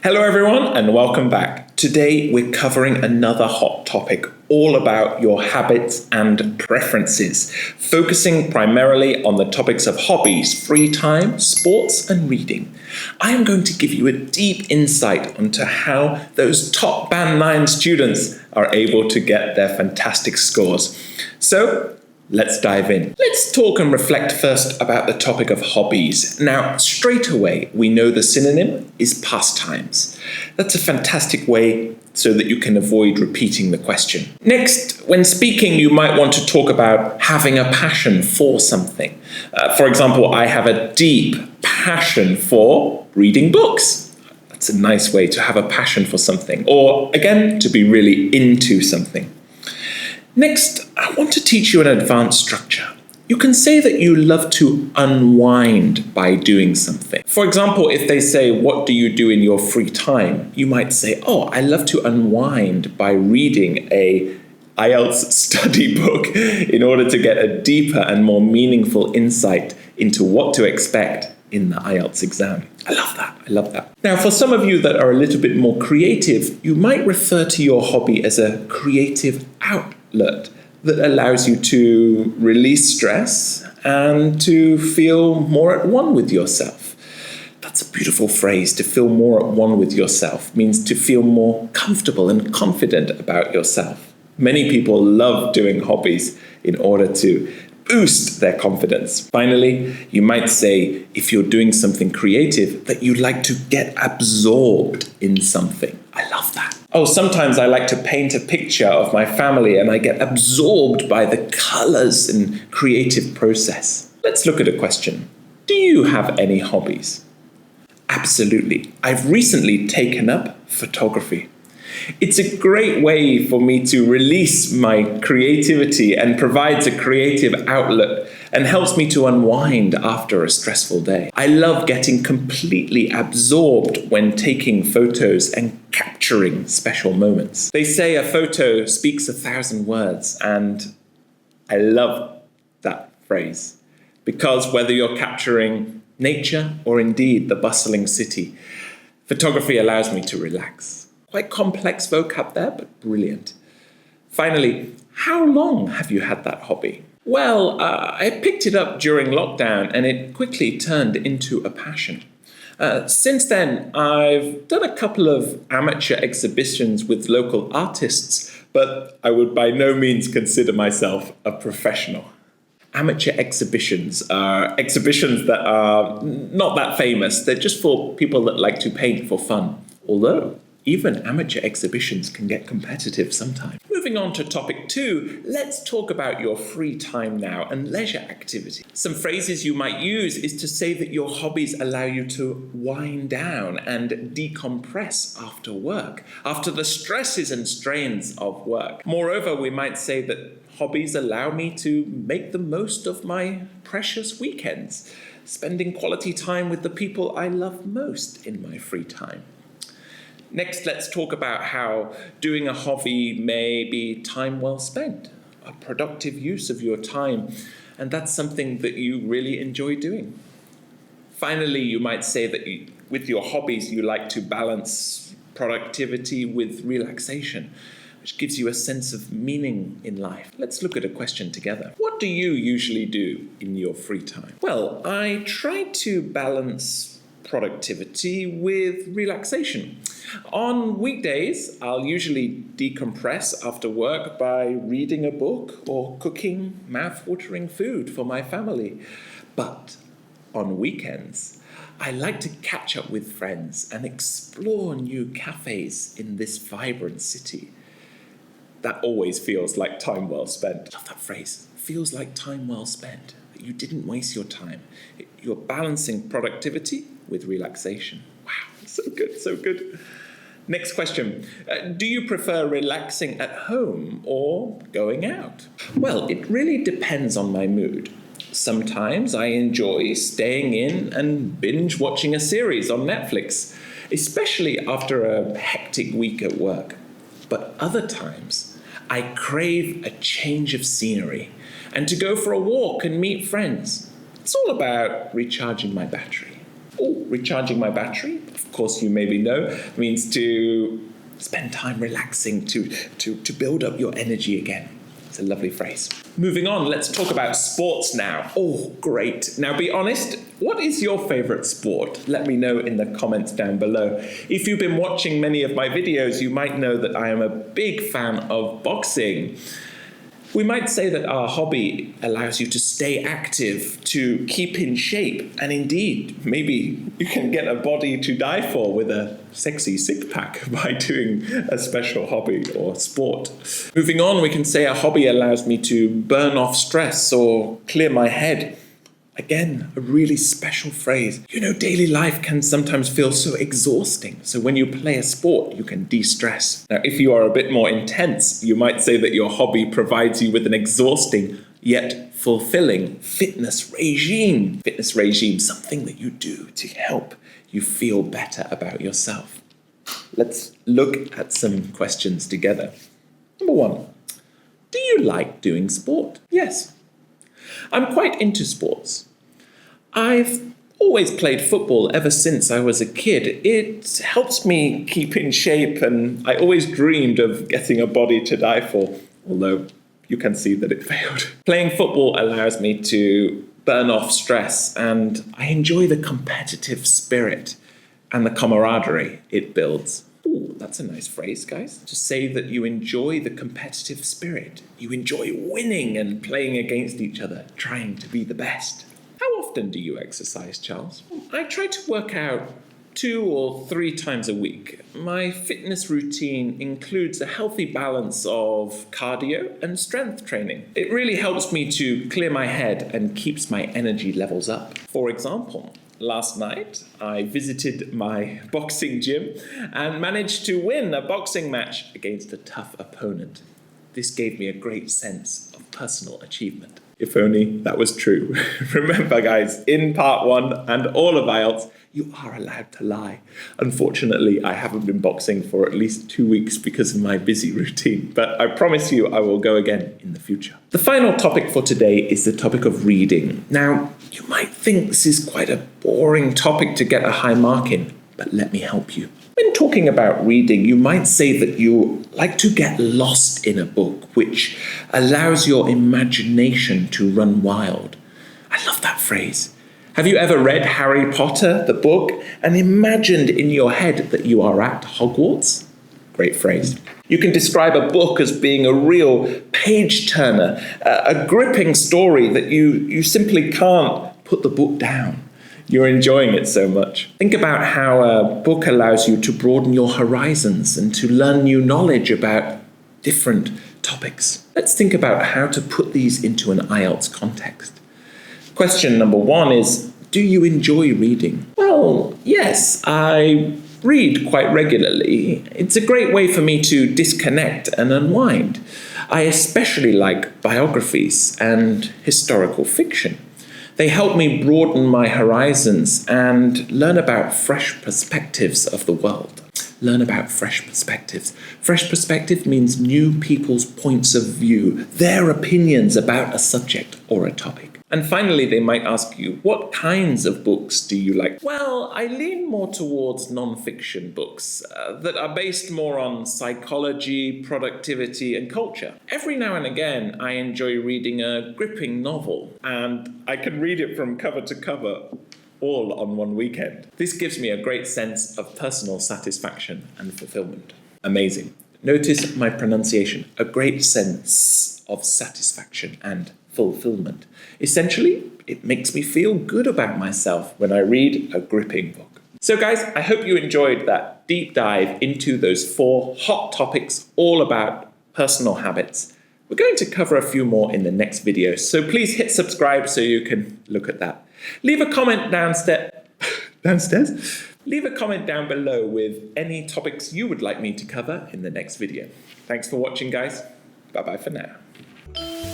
Hello everyone and welcome back. Today we're covering another hot topic all about your habits and preferences, focusing primarily on the topics of hobbies, free time, sports and reading. I am going to give you a deep insight onto how those top Band 9 students are able to get their fantastic scores. So let's dive in. Let's talk and reflect first about the topic of hobbies. Now, straight away, we know the synonym is pastimes. That's a fantastic way so that you can avoid repeating the question. Next, when speaking, you might want to talk about having a passion for something. For example, I have a deep passion for reading books. That's a nice way to have a passion for something. Or, again, to be really into something. Next, I want to teach you an advanced structure. You can say that you love to unwind by doing something. For example, if they say, "What do you do in your free time?" you might say, "Oh, I love to unwind by reading a IELTS study book in order to get a deeper and more meaningful insight into what to expect in the IELTS exam." I love that. Now, for some of you that are a little bit more creative, you might refer to your hobby as a creative outlet that allows you to release stress and to feel more at one with yourself. That's a beautiful phrase, to feel more at one with yourself. Means to feel more comfortable and confident about yourself. Many people love doing hobbies in order to boost their confidence. Finally, you might say, if you're doing something creative, that you'd like to get absorbed in something. I love that. Oh, sometimes I like to paint a picture of my family and I get absorbed by the colors and creative process. Let's look at a question. Do you have any hobbies? Absolutely. I've recently taken up photography. It's a great way for me to release my creativity and provides a creative outlet and helps me to unwind after a stressful day. I love getting completely absorbed when taking photos and capturing special moments. They say a photo speaks 1,000 words, and I love that phrase because whether you're capturing nature or indeed the bustling city, photography allows me to relax. Quite complex vocab there, but brilliant. Finally, how long have you had that hobby? Well, I picked it up during lockdown and it quickly turned into a passion. Since then, I've done a couple of amateur exhibitions with local artists, but I would by no means consider myself a professional. Amateur exhibitions are exhibitions that are not that famous. They're just for people that like to paint for fun, although even amateur exhibitions can get competitive sometimes. Moving on to topic 2, let's talk about your free time now and leisure activity. Some phrases you might use is to say that your hobbies allow you to wind down and decompress after work, after the stresses and strains of work. Moreover, we might say that hobbies allow me to make the most of my precious weekends, spending quality time with the people I love most in my free time. Next, let's talk about how doing a hobby may be time well spent, a productive use of your time, and that's something that you really enjoy doing. Finally, you might say that with your hobbies, you like to balance productivity with relaxation, which gives you a sense of meaning in life. Let's look at a question together. What do you usually do in your free time? Well, I try to balance productivity with relaxation. On weekdays, I'll usually decompress after work by reading a book or cooking mouth-watering food for my family. But on weekends, I like to catch up with friends and explore new cafes in this vibrant city. That always feels like time well spent. I love that phrase. Feels like time well spent. You didn't waste your time. You're balancing productivity with relaxation. Wow, so good, so good. Next question. Do you prefer relaxing at home or going out? Well, it really depends on my mood. Sometimes I enjoy staying in and binge watching a series on Netflix, especially after a hectic week at work. But other times, I crave a change of scenery and to go for a walk and meet friends. It's all about recharging my battery. Oh, recharging my battery, of course you maybe know, means to spend time relaxing, to build up your energy again. It's a lovely phrase. Moving on, let's talk about sports now. Oh, great. Now be honest, what is your favorite sport? Let me know in the comments down below. If you've been watching many of my videos, you might know that I am a big fan of boxing. We might say that our hobby allows you to stay active, to keep in shape, and indeed, maybe you can get a body to die for with a sexy six-pack by doing a special hobby or sport. Moving on, we can say a hobby allows me to burn off stress or clear my head. Again, a really special phrase. You know, daily life can sometimes feel so exhausting. So when you play a sport, you can de-stress. Now, if you are a bit more intense, you might say that your hobby provides you with an exhausting yet fulfilling fitness regime. Fitness regime, something that you do to help you feel better about yourself. Let's look at some questions together. Number 1, do you like doing sport? Yes. I'm quite into sports. I've always played football ever since I was a kid. It helps me keep in shape, and I always dreamed of getting a body to die for, although you can see that it failed. Playing football allows me to burn off stress, and I enjoy the competitive spirit and the camaraderie it builds. Ooh, that's a nice phrase, guys. To say that you enjoy the competitive spirit. You enjoy winning and playing against each other, trying to be the best. How often do you exercise, Charles? I try to work out 2 or 3 times a week. My fitness routine includes a healthy balance of cardio and strength training. It really helps me to clear my head and keeps my energy levels up. For example, last night, I visited my boxing gym and managed to win a boxing match against a tough opponent. This gave me a great sense of personal achievement. If only that was true. Remember, guys, in part 1 and all of IELTS, you are allowed to lie. Unfortunately, I haven't been boxing for at least 2 weeks because of my busy routine, but I promise you I will go again in the future. The final topic for today is the topic of reading. Now, you might think this is quite a boring topic to get a high mark in, but let me help you. When talking about reading, you might say that you like to get lost in a book, which allows your imagination to run wild. I love that phrase. Have you ever read Harry Potter, the book, and imagined in your head that you are at Hogwarts? Great phrase. You can describe a book as being a real page-turner, a gripping story that you simply can't put the book down. You're enjoying it so much. Think about how a book allows you to broaden your horizons and to learn new knowledge about different topics. Let's think about how to put these into an IELTS context. Question number 1 is, do you enjoy reading? Well, yes, I read quite regularly. It's a great way for me to disconnect and unwind. I especially like biographies and historical fiction. They help me broaden my horizons and learn about fresh perspectives of the world. Learn about fresh perspectives. Fresh perspective means new people's points of view, their opinions about a subject or a topic. And finally, they might ask you, what kinds of books do you like? Well, I lean more towards non-fiction books that are based more on psychology, productivity, and culture. Every now and again, I enjoy reading a gripping novel, and I can read it from cover to cover all on one weekend. This gives me a great sense of personal satisfaction and fulfillment. Amazing. Notice my pronunciation. A great sense of satisfaction and fulfillment. Essentially, it makes me feel good about myself when I read a gripping book. So guys, I hope you enjoyed that deep dive into those 4 hot topics all about personal habits. We're going to cover a few more in the next video, so please hit subscribe so you can look at that. Leave a comment downstairs? Leave a comment down below with any topics you would like me to cover in the next video. Thanks for watching, guys. Bye-bye for now.